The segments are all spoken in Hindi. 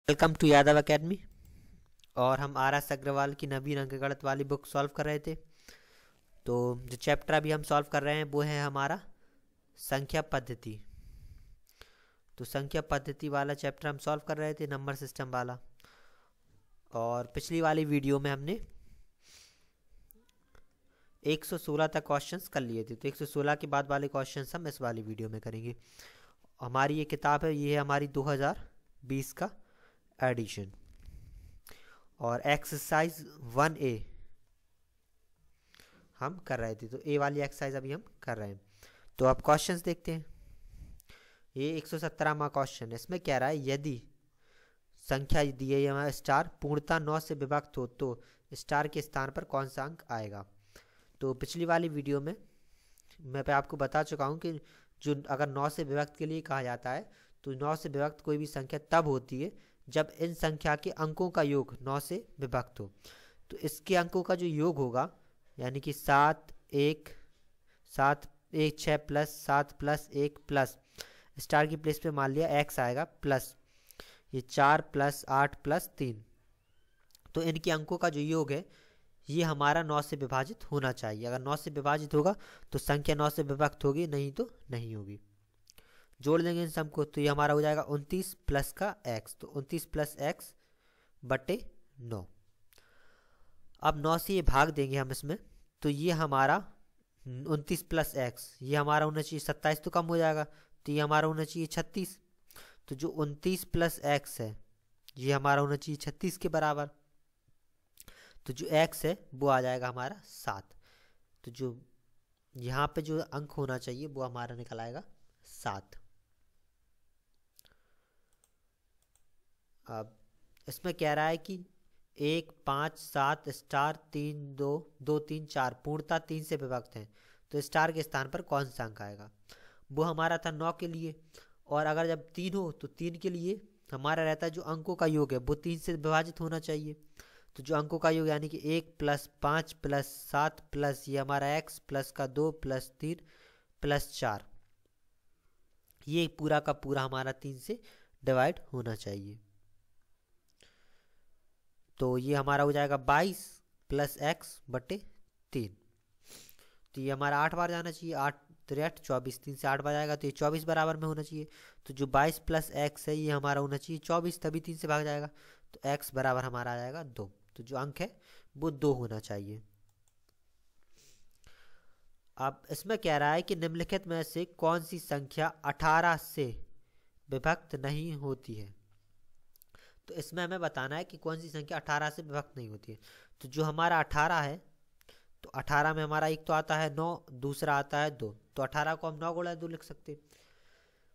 Welcome to Yadav academy. और हम आर एस अग्रवाल की नवीन अंकगणित वाली बुक सॉल्व कर रहे थे। तो जो चैप्टर अभी हम सॉल्व कर रहे हैं वो है हमारा संख्या पद्धति। तो संख्या पद्धति वाला चैप्टर हम सॉल्व कर रहे थे, नंबर सिस्टम वाला। और पिछली वाली वीडियो में हमने 116 तक क्वेश्चंस कर लिए थे। तो 116 के बाद वाले क्वेश्चंस हम इस वाली वीडियो में करेंगे। हमारी ये किताब है, ये है हमारी 2020 का एडिशन। और एक्सरसाइज 1A हम कर रहे थे। तो ए वाली एक्सरसाइज अभी हम कर रहे हैं। तो अब क्वेश्चंस देखते हैं। ये 117वां क्वेश्चन है। इसमें कह रहा है यदि संख्या दी है हमारा स्टार पूर्णतः 9 से विभक्त हो तो स्टार के स्थान पर कौन सा अंक आएगा। तो पिछली वाली वीडियो में मैं आपको बता चुका हूँ कि जो अगर 9 से विभक्त के लिए कहा जाता है तो 9 से विभक्त कोई भी संख्या तब होती है जब इन संख्या के अंकों का योग 9 से विभक्त हो। तो इसके अंकों का जो योग होगा यानी कि 7 1 6 प्लस 7 प्लस 1 प्लस स्टार की प्लेस पे मान लिया x आएगा प्लस ये 4 प्लस 8 प्लस 3। तो इनके अंकों का जो योग है ये हमारा 9 से विभाजित होना चाहिए। अगर 9 से विभाजित होगा तो संख्या 9 से विभक्त होगी, नहीं तो नहीं होगी। जोड़ देंगे इन सब को तो ये हमारा हो जाएगा 29 प्लस का x। तो 29 प्लस x बटे 9। अब 9 से ये भाग देंगे हम इसमें, तो ये हमारा 29 प्लस x ये हमारा होना चाहिए 27, तो कम हो जाएगा तो ये हमारा होना चाहिए 36। तो जो 29 प्लस x है ये हमारा होना चाहिए 36 के बराबर। तो जो x है वो आ जाएगा हमारा 7। तो जो यहाँ पे जो अंक होना चाहिए वो हमारा निकल आएगा 7। अब इसमें कह रहा है कि 1 5 7 स्टार 3 2 2 3 4 पूर्णतः 3 से विभक्त हैं तो स्टार के स्थान पर कौन सा अंक आएगा। वो हमारा था 9 के लिए। और अगर जब 3 हो तो 3 के लिए हमारा रहता है जो अंकों का योग है वो 3 से विभाजित होना चाहिए। तो जो अंकों का योग यानी कि 1 प्लस 5 प्लस 7 प्लस ये हमारा x प्लस का 2 प्लस 3 प्लस 4, ये पूरा का पूरा हमारा 3 से डिवाइड होना चाहिए। तो ये हमारा हो जाएगा 22 प्लस x बटे 3। तो ये हमारा 8 बार जाना चाहिए। 8 3 8 24, 3 से 8 बार जाएगा तो ये 24 बराबर में होना चाहिए। तो जो 22 प्लस x है ये हमारा होना चाहिए 24, तभी 3 से भाग जाएगा तो x बराबर हमारा आ जाएगा 2। तो जो अंक है वो 2 होना चाहिए। अब इसमें कह रहा है कि निम्नलिखित में से कौन सी संख्या 18 से विभक्त नहीं होती है। तो इसमें हमें बताना है कि कौन सी संख्या 18 से विभक्त नहीं होती है। तो जो हमारा 18 है तो 18 में हमारा एक तो आता है 9, दूसरा आता है 2। तो 18 को हम 9 गुणा 2 लिख सकते हैं।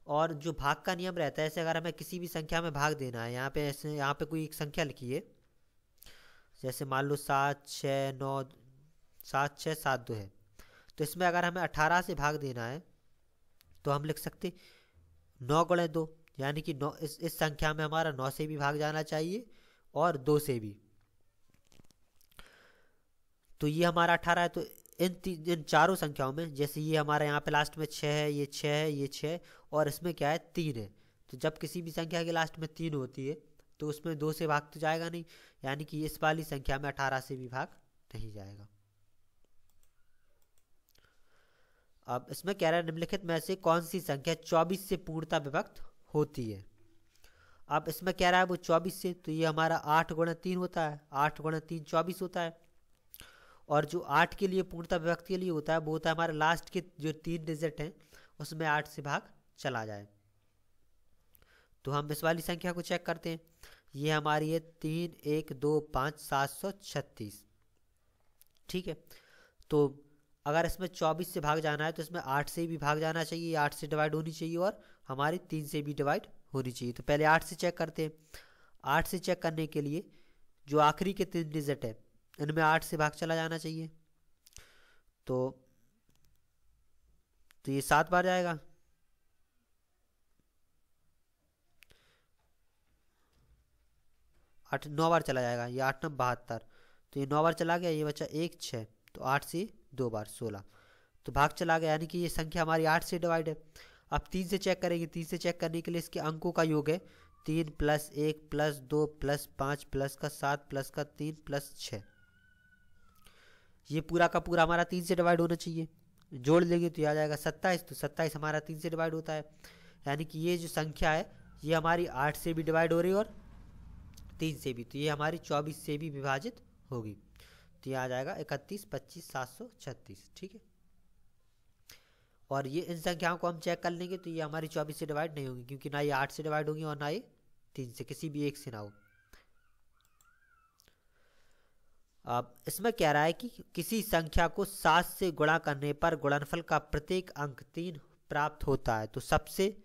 और जो भाग का नियम रहता है, ऐसे अगर हमें किसी भी संख्या में भाग देना है, यहाँ पे ऐसे यहाँ पे कोई एक संख्या लिखी है, जैसे मान लो 7 6 9 7 6 7 2 है। तो इसमें अगर हमें 18 से भाग देना है तो हम लिख सकते 9 गुणा 2, यानी कि 9 इस संख्या में हमारा 9 से भी भाग जाना चाहिए और 2 से भी। तो ये हमारा 18 है। तो इन चारों संख्याओं में, जैसे ये हमारा यहाँ पे लास्ट में 6 है, ये 6 है, ये 6 और इसमें क्या है 3 है। तो जब किसी भी संख्या के लास्ट में 3 होती है तो उसमें 2 से भाग तो जाएगा नहीं, यानी कि इस वाली संख्या में 18 से भी भाग नहीं जाएगा। अब इसमें कह रहा है निम्नलिखित में से कौन सी संख्या 24 से पूर्णतः विभक्त होती है। अब इसमें कह रहा है वो 24 से, तो ये हमारा 8 गुणा 3 होता है। 8 गुणा 3 24 होता है। और जो 8 के लिए पूर्णतः विभक्त के लिए होता है वो होता है हमारे लास्ट के जो 3 डिजिट हैं उसमें 8 से भाग चला जाए। तो हम इस वाली संख्या को चेक करते हैं। ये हमारी है 3 1 2 5 736। ठीक है। तो अगर इसमें 24 से भाग जाना है तो इसमें 8 से भी भाग जाना चाहिए, 8 से डिवाइड होनी चाहिए और हमारी 3 से भी डिवाइड होनी चाहिए। तो पहले 8 से चेक करते हैं। 8 से चेक करने के लिए जो आखिरी के 3 डिजिट है इनमें 8 से भाग चला जाना चाहिए। तो ये 7 बार जाएगा। आठ 9 बार चला जाएगा। ये 8 9 72, तो ये 9 बार चला गया। ये बचा 1 6, तो 8 से 2 बार 16, तो भाग चला गया, यानी कि ये संख्या हमारी 8 से डिवाइड है। अब 3 से चेक करेंगे। 3 से चेक करने के लिए इसके अंकों का योग है 3 प्लस 1 प्लस 2 प्लस 5 प्लस का 7 प्लस का 3 प्लस 6, ये पूरा का पूरा हमारा 3 से डिवाइड होना चाहिए। जोड़ लेंगे तो ये आ जाएगा 27, तो 27 हमारा 3 से डिवाइड होता है, यानी कि ये जो संख्या है ये हमारी 8 से भी डिवाइड हो रही है और 3 से भी, तो ये हमारी 24 से भी विभाजित होगी। तो ये आ जाएगा 31, 25, 736। ठीक है, और ये इन संख्याओं को हम चेक कर लेंगे तो ये हमारी 24 से डिवाइड नहीं होगी, क्योंकि ना ये 8 से डिवाइड होगी और ना ये 3 से, किसी भी एक से ना हो। अब इसमें कह रहा है कि किसी संख्या को 7 से गुणा करने पर गुणनफल का प्रत्येक अंक 3 प्राप्त होता है, तो सबसे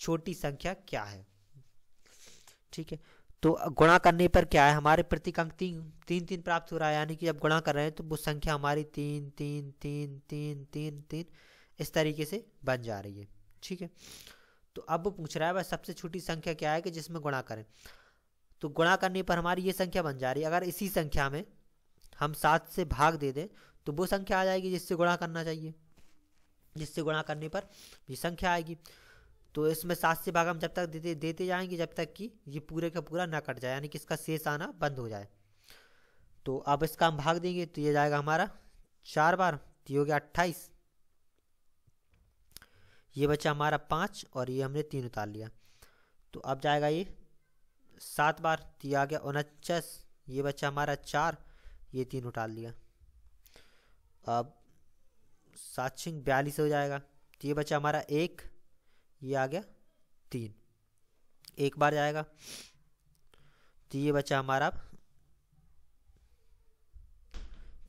छोटी संख्या क्या है। ठीक है, तो गुणा करने पर क्या है, हमारे प्रत्येक अंक 3 प्राप्त हो रहा है, यानी कि जब गुणा कर रहे हैं तो वो संख्या हमारी 3 3 3 3 3 3 इस तरीके से बन जा रही है। ठीक है, तो अब वो पूछ रहा है भाई सबसे छोटी संख्या क्या है कि जिसमें गुणा करें, तो गुणा करने पर हमारी ये संख्या बन जा रही है। अगर इसी संख्या में हम 7 से भाग दे दें तो वो संख्या आ जाएगी जिससे गुणा करना चाहिए, जिससे गुणा करने पर ये संख्या आएगी। तो इसमें 7 से भाग हम जब तक देते जाएंगे जब तक कि ये पूरे का पूरा ना कट जाए, यानी कि इसका शेष आना बंद हो जाए। तो अब इसका हम भाग देंगे तो ये जाएगा हमारा 4 बार, तो ये हो गया 28, ये बचा हमारा 5 और ये हमने 3 उतार लिया। तो अब जाएगा ये 7 बार, तो ये आ गया 49, ये बचा हमारा 4, ये 3 उतार लिया। अब 7 6 42 हो जाएगा, तो ये बचा हमारा 1, ये आ गया 3, एक बार जाएगा, तो ये बचा हमारा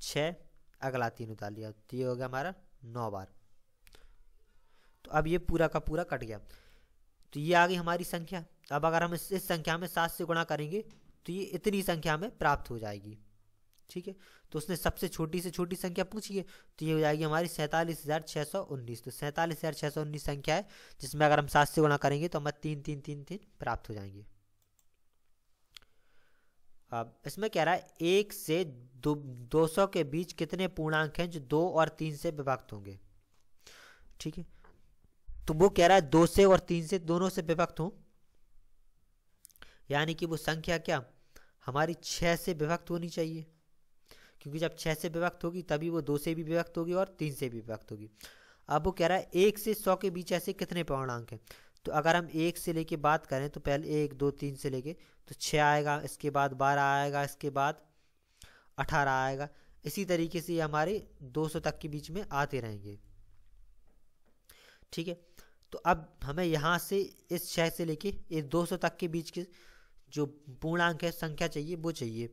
6, अगला 3 उतार लिया, तो ये हो गया हमारा 9 बार। तो अब ये पूरा का पूरा कट गया, तो ये आ गई हमारी संख्या। अब अगर हम इस संख्या में 7 से गुणा करेंगे तो ये इतनी संख्या में प्राप्त हो जाएगी। ठीक है, तो उसने सबसे छोटी से छोटी संख्या पूछी है, तो ये हो जाएगी हमारी 47,619। तो 47,619 संख्या है जिसमें अगर हम 7 से गुणा करेंगे तो हमें 3 3 3 3 प्राप्त हो जाएंगे। अब इसमें कह रहा है 1 से 200 के बीच कितने पूर्णांक हैं जो 2 और 3 से विभक्त होंगे। ठीक है, तो वो कह रहा है 2 से और 3 से दोनों से विभक्त हो, यानी कि वो संख्या क्या हमारी 6 से विभक्त होनी चाहिए, क्योंकि जब 6 से विभक्त होगी तभी वो 2 से भी विभक्त होगी और 3 से भी विभक्त होगी। अब वो कह रहा है 1 से 100 के बीच ऐसे कितने पूर्णांक हैं, तो अगर हम 1 से लेके बात करें तो पहले 1 2 3 से लेके तो 6 आएगा, इसके बाद 12 आएगा, इसके बाद 18 आएगा, इसी तरीके से ये हमारे 200 तक के बीच में आते रहेंगे। ठीक है, तो अब हमें यहाँ से इस 6 से लेके इस 200 तक के बीच के जो पूर्णांक है संख्या चाहिए वो चाहिए।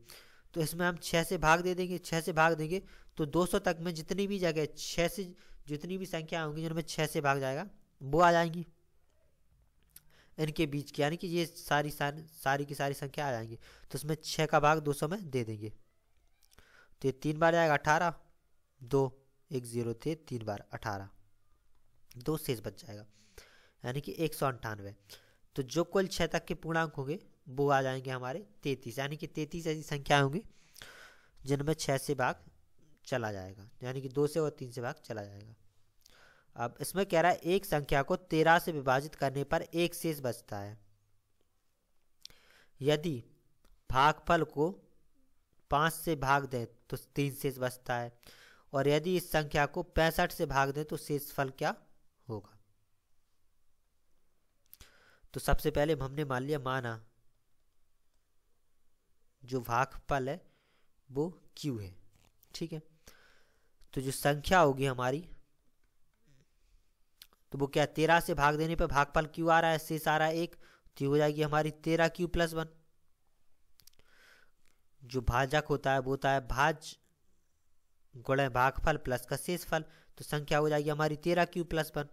तो इसमें हम 6 से भाग दे देंगे, 6 से भाग देंगे तो 200 तक में जितनी भी जगह 6 से जितनी भी संख्या होंगी जिनमें 6 से भाग जाएगा वो आ जाएंगी इनके बीच की, यानी कि ये सारी की सारी संख्या आ जाएंगी। तो इसमें 6 का भाग 200 में दे देंगे, तो ये 3 बार जाएगा 18, 2 1 0 थे 3 बार 18, 2 शेष बच जाएगा, यानी कि 198। तो जो कुल 6 तक के पूर्णांक होंगे वो आ जाएंगे हमारे 33, यानी कि 33 ऐसी संख्याएं होंगी जिनमें 6 से भाग चला जाएगा, यानी कि 2 से और 3 से भाग चला जाएगा। अब इसमें कह रहा है एक संख्या को 13 से विभाजित करने पर एक शेष बचता है, यदि भागफल को 5 से भाग दें तो 3 शेष बचता है, और यदि इस संख्या को 65 से भाग दें तो शेषफल क्या होगा। तो सबसे पहले हमने मान लिया माना जो भागफल है वो q है। ठीक है, तो जो संख्या होगी हमारी तो वो क्या 13 से भाग देने पे भागफल q आ रहा है, शेष आ रहा है 1, तो हो जाएगी हमारी 13q + 1। जो भाजक होता है वो होता है भाज गुणे भागफल प्लस का शेषफल, तो संख्या हो जाएगी हमारी 13q + 1।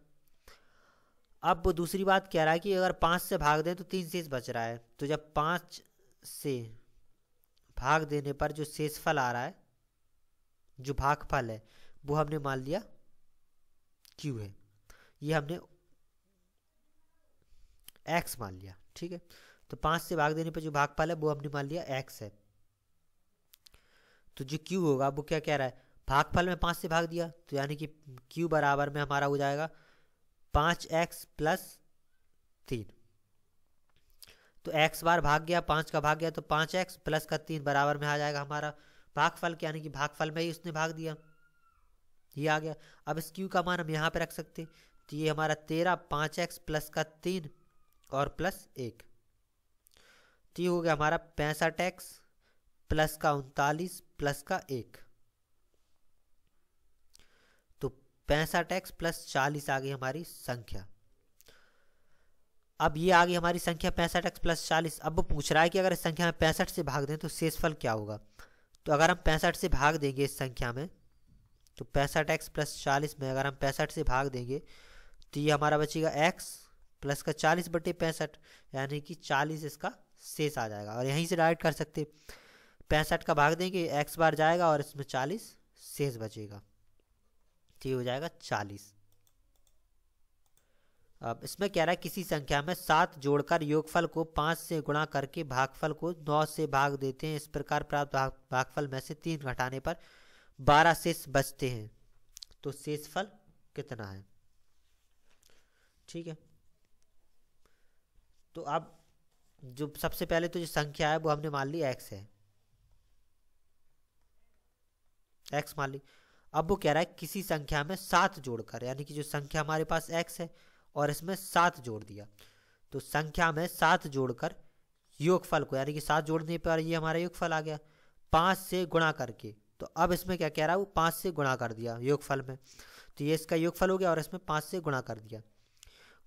अब वो दूसरी बात कह रहा है कि अगर 5 से भाग दें तो 3 शेष बच रहा है, तो जब 5 से भाग देने पर जो शेषफल आ रहा है जो भागफल है वो हमने मान लिया q है, ये हमने x मान लिया। ठीक है, तो 5 से भाग देने पर जो भागफल है वो हमने मान लिया x है। तो जो q होगा वो क्या कह रहा है, भागफल में 5 से भाग दिया तो यानी कि q बराबर में हमारा हो जाएगा 5x + 3। तो x बार भाग गया, 5 का भाग गया तो 5x प्लस का 3 बराबर में आ जाएगा हमारा भागफल, यानी कि भागफल में ही उसने भाग दिया, ये आ गया। अब इस q का मान हम यहाँ पे रख सकते, तो ये हमारा 13, 5x प्लस का 3 और प्लस 1, तो ये हो गया हमारा 65x प्लस का 39 प्लस का 1, तो 65x प्लस 40 आ गई हमारी संख्या। अब ये आ गई हमारी संख्या 65x प्लस 40। अब वो पूछ रहा है कि अगर इस संख्या में 65 से भाग दें तो शेषफल क्या होगा। तो अगर हम 65 से भाग देंगे इस संख्या में, तो 65x प्लस 40 में अगर हम 65 से भाग देंगे तो ये हमारा बचेगा x प्लस का 40 बटे 65, यानी कि 40 इसका शेष आ जाएगा। और यहीं से डायरेक्ट कर सकते, 65 का भाग देंगे x बार जाएगा और इसमें 40 शेष बचेगा, तो ये हो जाएगा 40। अब इसमें कह रहा है किसी संख्या में 7 जोड़कर योगफल को 5 से गुणा करके भागफल को 9 से भाग देते हैं। इस प्रकार प्राप्त भागफल में से 3 घटाने पर 12 शेष बचते हैं, तो शेषफल कितना है। ठीक है, तो अब जो सबसे पहले तो जो संख्या है वो हमने मान ली x है, x मान ली। अब वो कह रहा है किसी संख्या में 7 जोड़कर, यानी कि जो संख्या हमारे पास x है और इसमें 7 जोड़ दिया, तो संख्या में 7 जोड़कर योगफल को, यानी कि 7 जोड़ने पर ये हमारा योगफल आ गया 5 से गुणा करके। तो अब इसमें क्या कह रहा है, वो 5 से गुणा कर दिया योगफल में, तो ये इसका योगफल हो गया और इसमें 5 से गुणा कर दिया।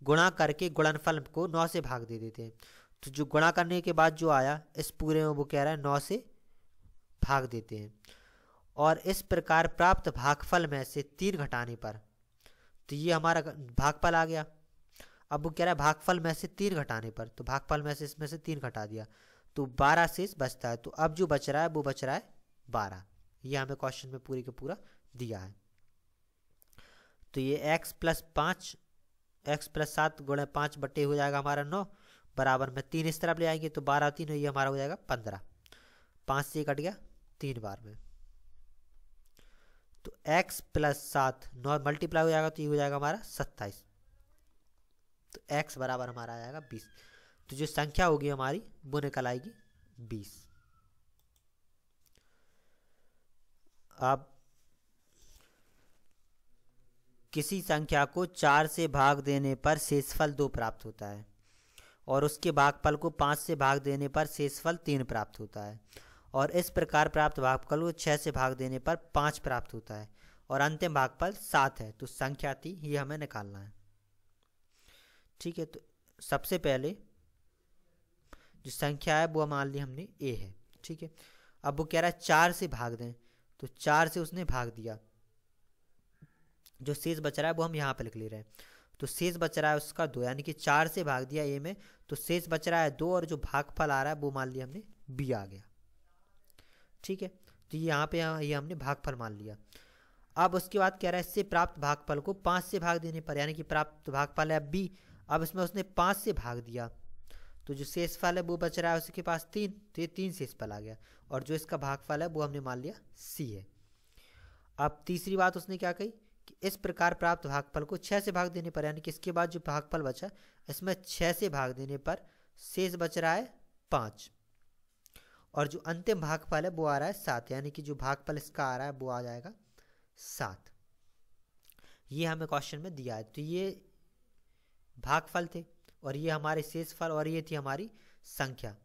गुणा करके गुणनफल को 9 से भाग दे देते हैं, तो जो गुणा करने के बाद जो आया इस पूरे में वो कह रहा है 9 से भाग देते हैं। और इस प्रकार प्राप्त भागफल में से 3 घटाने पर, तो ये हमारा भागफल आ गया। अब वो कह रहा है भागफल में से 3 घटाने पर, तो भागफल में से इसमें से 3 घटा दिया तो 12 शेष बचता है। तो अब जो बच रहा है वो बच रहा है 12, ये हमें क्वेश्चन में पूरी का पूरा दिया है। तो ये x प्लस 5 x प्लस 7 गुणे 5 बटे हो जाएगा हमारा 9, बराबर में 3 इस तरफ ले आएंगे तो 12 3, ये हमारा हो जाएगा 15, 5 से कट गया 3 बार में। तो x प्लस 7 9 मल्टीप्लाई हो जाएगा तो ये हो जाएगा हमारा 27, तो x बराबर हमारा आ जाएगा 20। तो जो संख्या होगी हमारी वो निकल आएगी 20। अब किसी संख्या को 4 से भाग देने पर शेषफल 2 प्राप्त होता है और उसके भागफल को 5 से भाग देने पर शेषफल 3 प्राप्त होता है, और इस प्रकार प्राप्त भागफल को 6 से भाग देने पर 5 प्राप्त होता है और अंतिम भागफल 7 है। तो संख्या थी ये हमें निकालना है। ठीक है, तो सबसे पहले जो संख्या है वो मान ली हमने a है। ठीक है, अब वो कह रहा है 4 से भाग दें, तो 4 से उसने भाग दिया, जो शेष बच रहा है वो हम यहाँ पे लिख ले रहे हैं। तो शेष बच रहा है उसका 2, यानी कि 4 से भाग दिया a में, तो शेष बच रहा है 2 और जो भागफल आ रहा है वो मान लिया हमने b आ गया। ठीक है, तो यहाँ पे ये हमने भागफल मान लिया। अब उसके बाद कह रहा है इससे प्राप्त भागफल को 5 से भाग देने पर, यानी कि प्राप्त भागफल है b, अब इसमें उसने 5 से भाग दिया तो जो शेषफल है वो बच रहा है उसके पास 3, तो ये 3 शेषफल आ गया और जो इसका भागफल है वो हमने मान लिया c है। अब तीसरी बात उसने क्या कही कि इस प्रकार प्राप्त भागफल को 6 से भाग देने पर, यानी कि इसके बाद जो भागफल बचा इसमें 6 से भाग देने पर शेष बच रहा है 5 और जो अंतिम भागफल है वो आ रहा है 7, यानी कि जो भागफल इसका आ रहा है वो आ जाएगा 7। ये हमें क्वेश्चन में दिया है। तो ये भागफल थे और ये हमारे शेषफल और ये थी हमारी संख्या।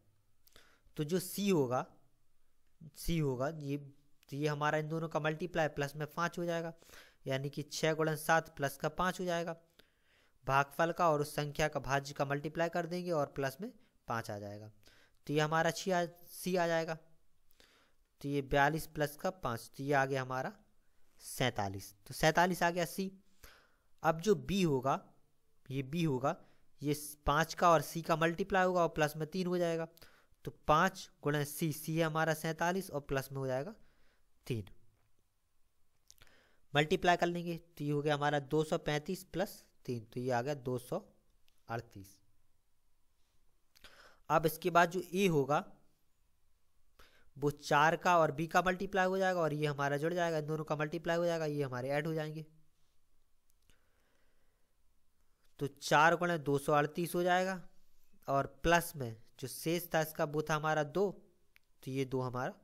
तो जो c होगा ये, तो ये हमारा इन दोनों का मल्टीप्लाई प्लस में 5 हो जाएगा, यानी कि 6 गुणन 7 प्लस का 5 हो जाएगा भागफल का, और उस संख्या का भाज्य का मल्टीप्लाई कर देंगे और प्लस में 5 आ जाएगा, तो ये हमारा c आ जाएगा। तो ये 42 प्लस का 5, तो ये आ गया हमारा 47, तो 47 आ गया c। अब जो b होगा ये 5 का और c का मल्टीप्लाई होगा और प्लस में 3 हो जाएगा, तो 5 गुणा c है हमारा 47 और प्लस में हो जाएगा 3, मल्टीप्लाई कर लेंगे तो ये हो गया हमारा 235 प्लस 3, तो ये आ गया 238। अब इसके बाद जो a होगा वो 4 का और b का मल्टीप्लाई हो जाएगा और ये हमारा जुड़ जाएगा, इन दोनों का मल्टीप्लाई हो जाएगा, ये हमारे ऐड हो जाएंगे, तो 4 गुणे 238 हो जाएगा और प्लस में जो शेष था इसका वो था हमारा 2, तो ये 2 हमारा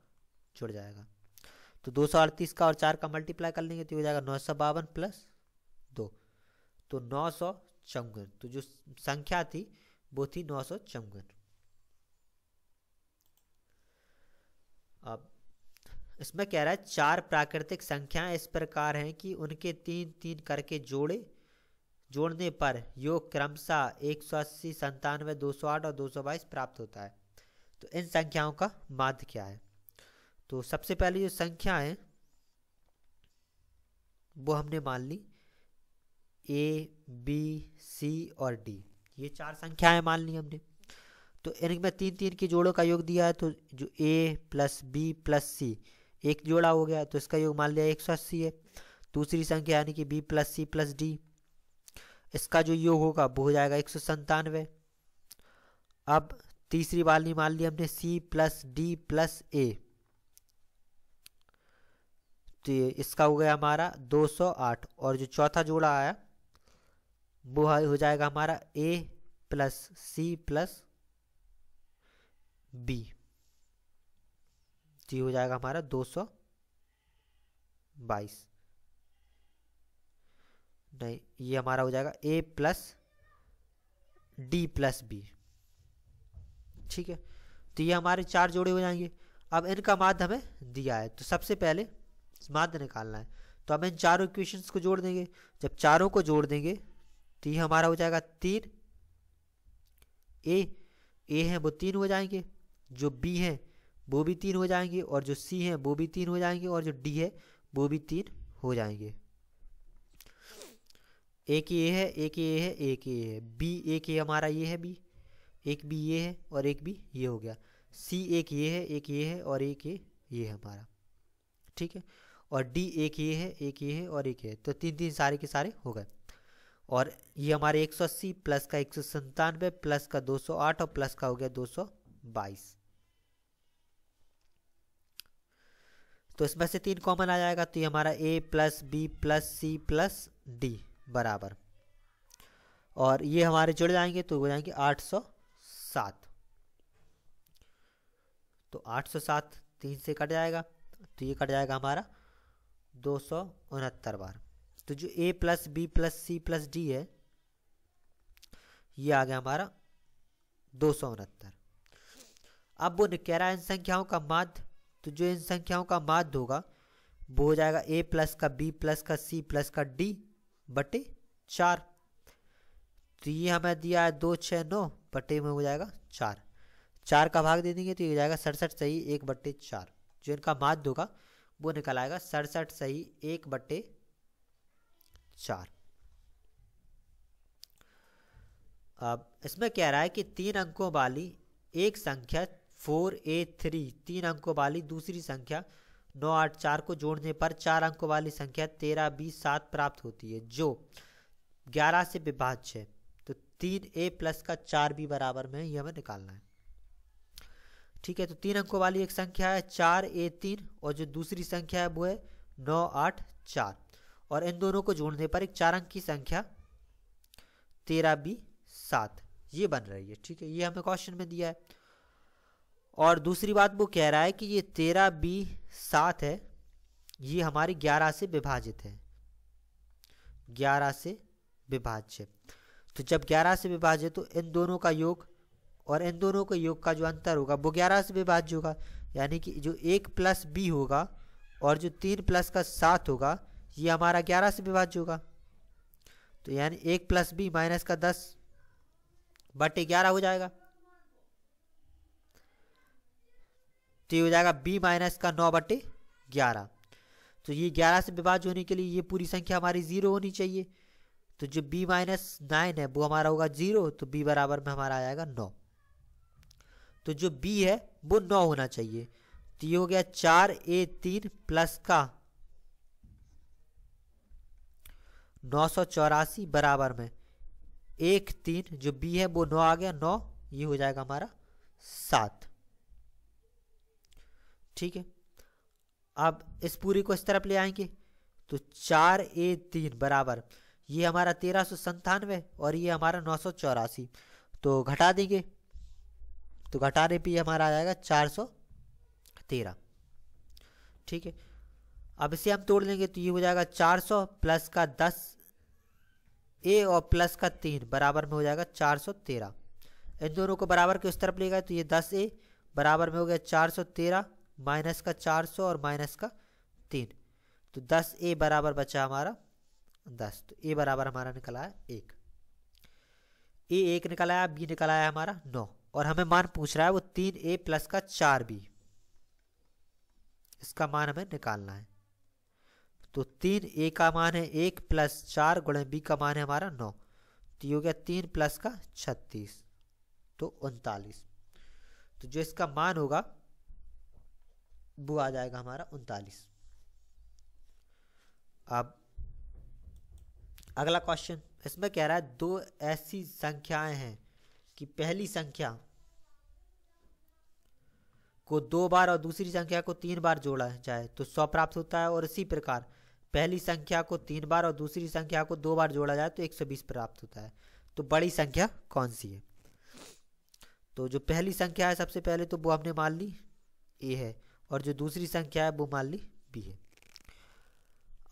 जुड़ जाएगा। तो 238 का और 4 का मल्टीप्लाई कर लेंगे तो हो जाएगा 952 प्लस 2, तो 954। तो जो संख्या थी वो थी 954। अब इसमें कह रहा है 4 प्राकृतिक संख्याएं इस प्रकार हैं कि उनके 3-3 करके जोड़ने पर योग क्रमशः 180, 97, 208 और 222 प्राप्त होता है। तो इन संख्याओं का माध्य क्या है? तो सबसे पहले जो संख्या है वो हमने मान ली A, B, C और D, ये 4 संख्याएं मान ली हमने। तो इनमें 3-3 के जोड़ों का योग दिया है, तो जो A plus B plus C एक जोड़ा हो गया, तो इसका योग मान लिया 180 है। दूसरी संख्या यानी कि B plus C plus D, इसका जो योग होगा वो हो जाएगा 197। अब तीसरी वाली मान ली हमने C plus D plus A, तो इसका हो गया हमारा 208। और जो चौथा जोड़ा आया वो हो जाएगा हमारा A plus C plus B, तो हो जाएगा हमारा 222। नहीं, ये हमारा हो जाएगा A plus D plus B। ठीक है, तो ये हमारे 4 जोड़े हो जाएंगे। अब इनका माध्य हमें दिया है, तो सबसे पहले माध्य निकालना है। तो हम इन चारों इक्वेशंस को जोड़ देंगे। जब चारों को जोड़ देंगे तो ये हमारा हो जाएगा 3, A है वो 3 हो जाएंगे, जो B है वो भी 3 हो जाएंगे, और जो C है वो भी 3 हो जाएंगे, और जो D है वो भी 3 हो जाएंगे। एक ये है, एक ये है, एक ये है। B एक ये हमारा ये है, B एक B ये है और एक B ये हो गया। C एक ये है, एक ये है और एक ये है हमारा। ठीक है, और D एक ये है, एक ये है और एक ये है। तो 3-3 सारे के सारे हो गए। और ये हमारे 180 प्लस का 197 प्लस का 208 और प्लस का हो गया 222। तो इसमें से 3 कॉमन आ जाएगा, तो ये हमारा A plus B plus C plus D बराबर, और ये हमारे जुड़ जाएंगे तो हो जाएंगे 807। तो 807 3 से कट जाएगा, तो ये कट जाएगा हमारा 269 बार। तो जो A plus B plus C plus D है ये आ गया हमारा 269। अब वो कह रहा है इन संख्याओं का माध्य, तो जो इन संख्याओं का माध्य होगा वो हो जाएगा A प्लस का B प्लस का C प्लस का D बटे 4। तो ये हमें दिया है 269 बटे में हो जाएगा 4। 4 का भाग दे देंगे तो ये हो जाएगा 67 सही 1/4। जो इनका माध्य होगा वो निकल आएगा 67 सही 1/4। अब इसमें कह रहा है कि 3 अंकों वाली एक संख्या 4A3 3 अंकों वाली दूसरी संख्या 984 को जोड़ने पर 4 अंकों वाली संख्या 13B7 प्राप्त होती है, जो 11 से विभाज्य है। तो 3A प्लस का 4B बराबर में ये हमें निकालना है। ठीक है, तो 3 अंकों वाली एक संख्या है 4A3 और जो दूसरी संख्या है वो है 984, और इन दोनों को जोड़ने पर एक 4 अंक की संख्या 13B7 ये बन रही है। ठीक है, ये हमें क्वेश्चन में दिया है। और दूसरी बात वो कह रहा है कि ये 13B7 है, ये हमारी 11 से विभाजित है, 11 से विभाज्य। तो जब 11 से विभाजित तो इन दोनों का योग और इन दोनों के योग का जो अंतर होगा वो 11 से विभाज्य होगा, यानी कि जो 1 प्लस B होगा और जो 3 प्लस का 7 होगा ये हमारा 11 से विभाज्य होगा। तो यानी 1 प्लस B माइनस का 10 बटे 11 हो जाएगा, तो ये हो जाएगा B माइनस का 9 बटे 11। तो ये 11 से विभाज्य होने के लिए ये पूरी संख्या हमारी 0 होनी चाहिए। तो जो B माइनस 9 है वो हमारा होगा 0, तो B बराबर में हमारा आ जाएगा 9। तो जो B है वो 9 होना चाहिए। तो ये हो गया 4A3 प्लस का 984 बराबर में 1 3, जो B है वो 9 आ गया 9, ये हो जाएगा हमारा 7। ठीक है, अब इस पूरी को इस तरफ ले आएंगे तो 4A3 बराबर ये हमारा 1397 और ये हमारा 984, तो घटा देंगे तो घटाने पे हमारा आ जाएगा 413। ठीक है, अब इसे हम तोड़ लेंगे तो ये हो जाएगा 400 प्लस का 10 ए और प्लस का 3 बराबर में हो जाएगा 413। इन दोनों को बराबर के उस तरफ ले गए तो ये 10 ए बराबर में हो गया 413 माइनस का 400 और माइनस का 3, तो 10 ए बराबर बचा हमारा 10। तो ए बराबर हमारा निकला है 1। ए 1 निकला है, बी निकला है हमारा 9, और हमें मान पूछ रहा है वो 3 ए प्लस का 4 बी, इसका मान हमें निकालना है। तो 3 ए का मान है 1 प्लस 4 गुणे बी का मान है हमारा 9, तो ये हो गया 3 प्लस का 36 तो 39। तो जो इसका मान होगा वो आ जाएगा हमारा 39। अब अगला क्वेश्चन, इसमें कह रहा है दो ऐसी संख्याएं हैं कि पहली संख्या को 2 बार और दूसरी संख्या को 3 बार जोड़ा जाए तो 100 प्राप्त होता है, और इसी प्रकार पहली संख्या को 3 बार और दूसरी संख्या को 2 बार जोड़ा जाए तो 120 प्राप्त होता है। तो बड़ी संख्या कौन सी है? तो जो पहली संख्या है सबसे पहले तो वो हमने मान ली ए है, और जो दूसरी संख्या है वो मान ली बी है।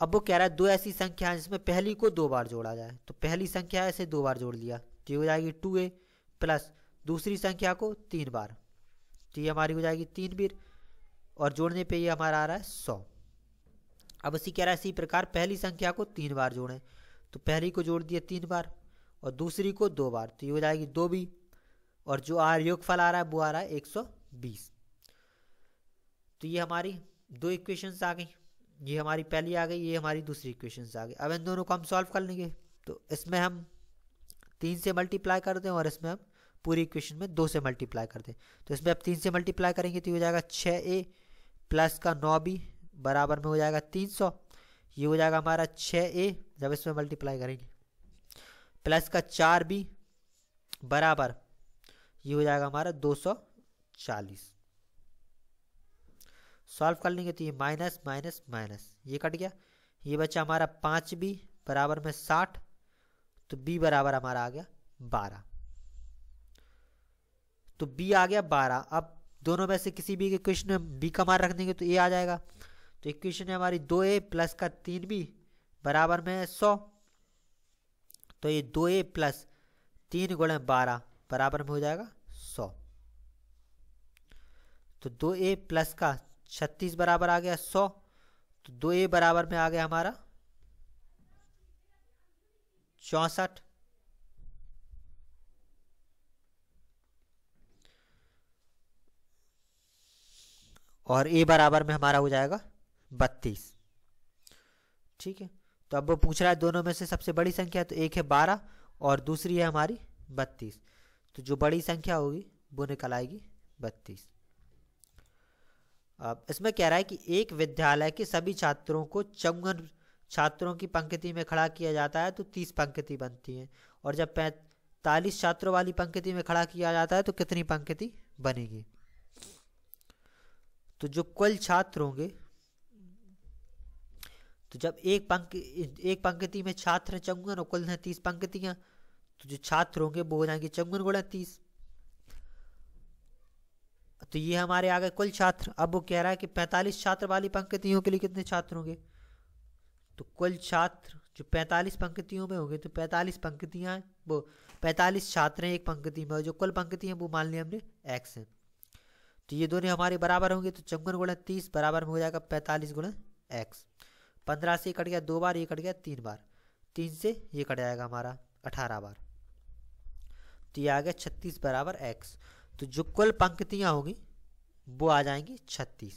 अब वो कह रहा है दो ऐसी संख्या है जिसमें पहली को 2 बार जोड़ा जाए, तो पहली संख्या है इसे 2 बार जोड़ लिया तो ये हो जाएगी 2a प्लस दूसरी संख्या को 3 बार, तो ये हमारी हो जाएगी 3 बीर, और जोड़ने पे ये हमारा आ रहा है 100। अब इसी कह रहा है इसी प्रकार पहली संख्या को 3 बार जोड़ें, तो पहली को जोड़ दिए 3 बार और दूसरी को 2 बार, तो ये हो जाएगी 2b, और जो योगफल आ रहा है वो आ रहा है 120। तो ये हमारी दो इक्वेशंस आ गई, ये हमारी पहली आ गई, ये हमारी दूसरी इक्वेशंस आ गई। अब इन दोनों को हम सॉल्व कर लेंगे, तो इसमें हम 3 से मल्टीप्लाई कर दें और इसमें हम पूरी इक्वेशन में 2 से मल्टीप्लाई कर दें। तो इसमें अब 3 से मल्टीप्लाई करेंगे तो ये हो जाएगा 6a प्लस का 9b बराबर में हो जाएगा 300, ये हो जाएगा हमारा 6a जब इसमें मल्टीप्लाई करेंगे, प्लस का 4b बराबर ये हो जाएगा हमारा 240। सॉल्व कर लेंगे तो ये माइनस माइनस माइनस ये कट गया, ये बचा हमारा 5b बराबर में 60, तो b बराबर हमारा आ गया 12। तो b आ गया 12। अब दोनों में से किसी भी इक्वेशन में b का मान रख देंगे तो a आ जाएगा। तो इक्वेशन है हमारी 2a प्लस का 3b बराबर में 100, तो ये 2a प्लस 3 गुणे 12 बराबर में हो जाएगा 100। तो 2a प्लस का 36 बराबर आ गया 100, तो 2a बराबर में आ गया हमारा 64, और a बराबर में हमारा हो जाएगा 32। ठीक है, तो अब वो पूछ रहा है दोनों में से सबसे बड़ी संख्या, तो एक है 12 और दूसरी है हमारी 32, तो जो बड़ी संख्या होगी वो निकल आएगी 32। अब इसमें कह रहा है कि एक विद्यालय के सभी छात्रों को 54 छात्रों की पंक्ति में खड़ा किया जाता है तो 30 पंक्ति बनती है, और जब 45 छात्रों वाली पंक्ति में खड़ा किया जाता है तो कितनी पंक्ति बनेगी? तो जो कुल छात्र होंगे, तो जब एक पंक्ति में छात्र 54 और कुल है 30 पंक्तियां, तो जो छात्र होंगे वो हो जाएंगे 54 गुणा 30, तो ये हमारे आ गए कुल छात्र। अब वो कह रहा है कि 45 छात्र वाली पंक्तियों के लिए कितने छात्र होंगे? तो कुल छात्र जो 45 पंक्तियों में होंगे, तो 45 पंक्तियां वो 45 छात्र हैं एक पंक्ति में, और जो कुल पंक्ति है वो मान लिया हमने x है, तो ये दोनों हमारे बराबर होंगे, तो 54 गुणा 30 बराबर में हो जाएगा 45 गुणा x। 15 से कट गया 2 बार, ये कट गया 3 बार, 3 से ये कट जाएगा हमारा 18 बार, तो ये आ गया 36 बराबर x। तो जो कुल पंक्तियां होंगी वो आ जाएंगी 36।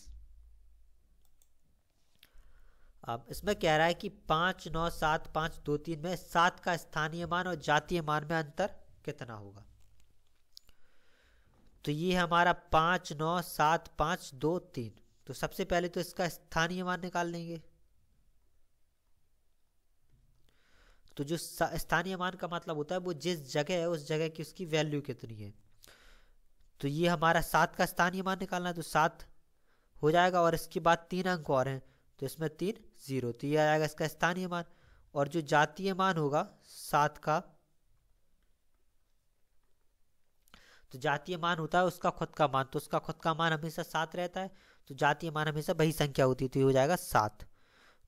अब इसमें कह रहा है कि 5, 9, 7, 5, 2, 3 में 7 का स्थानीय मान और जातीय मान में अंतर कितना होगा? तो ये हमारा 5, 9, 7, 5, 2, 3। तो सबसे पहले तो इसका स्थानीय मान निकाल लेंगे। तो जो स्थानीय मान का मतलब होता है वो जिस जगह है उस जगह की उसकी वैल्यू कितनी है। तो ये हमारा 7 का स्थानीय मान निकालना है, तो 7 हो जाएगा, और इसके बाद 3 अंक और हैं तो इसमें 3 0, तो ये आ जाएगा इसका स्थानीय मान। और जो जातीय मान होगा 7 का, तो जातीय मान होता है उसका खुद का मान, तो उसका खुद का मान हमेशा 7 रहता है, तो जातीय मान हमेशा वही संख्या होती है, तो ये हो जाएगा 7।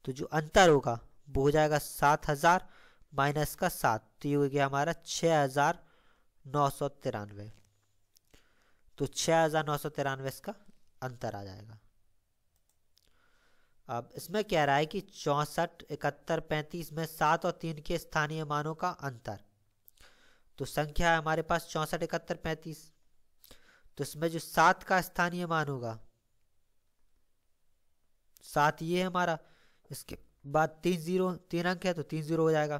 तो जो अंतर होगा वो हो जाएगा 7000 माइनस का 7, तो ये हो गया हमारा 6993। तो 6993 इसका अंतर आ जाएगा। अब इसमें कह रहा है कि 64, 71, 35 में 7 और 3 के स्थानीय मानों का अंतर। तो संख्या है हमारे पास 64, 71, 35। तो इसमें जो 7 का स्थानीय मान होगा 7 ये है हमारा, इसके बाद 3 अंक है तो 30 हो जाएगा।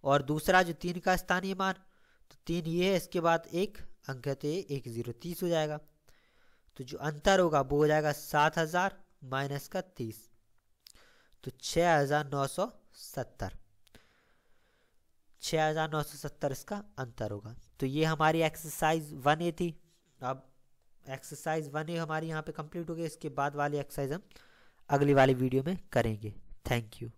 और दूसरा जो 3 का स्थानीय मान, तो 3 ये है, इसके बाद 1 अंक है तो ये 10, 30 हो जाएगा। तो जो अंतर होगा वो हो जाएगा 7000 माइनस का 30, तो 6970 इसका अंतर होगा। तो ये हमारी एक्सरसाइज 1A थी। अब एक्सरसाइज 1A हमारी यहाँ पे कंप्लीट हो गई। इसके बाद वाली एक्सरसाइज हम अगली वाली वीडियो में करेंगे। Thank you.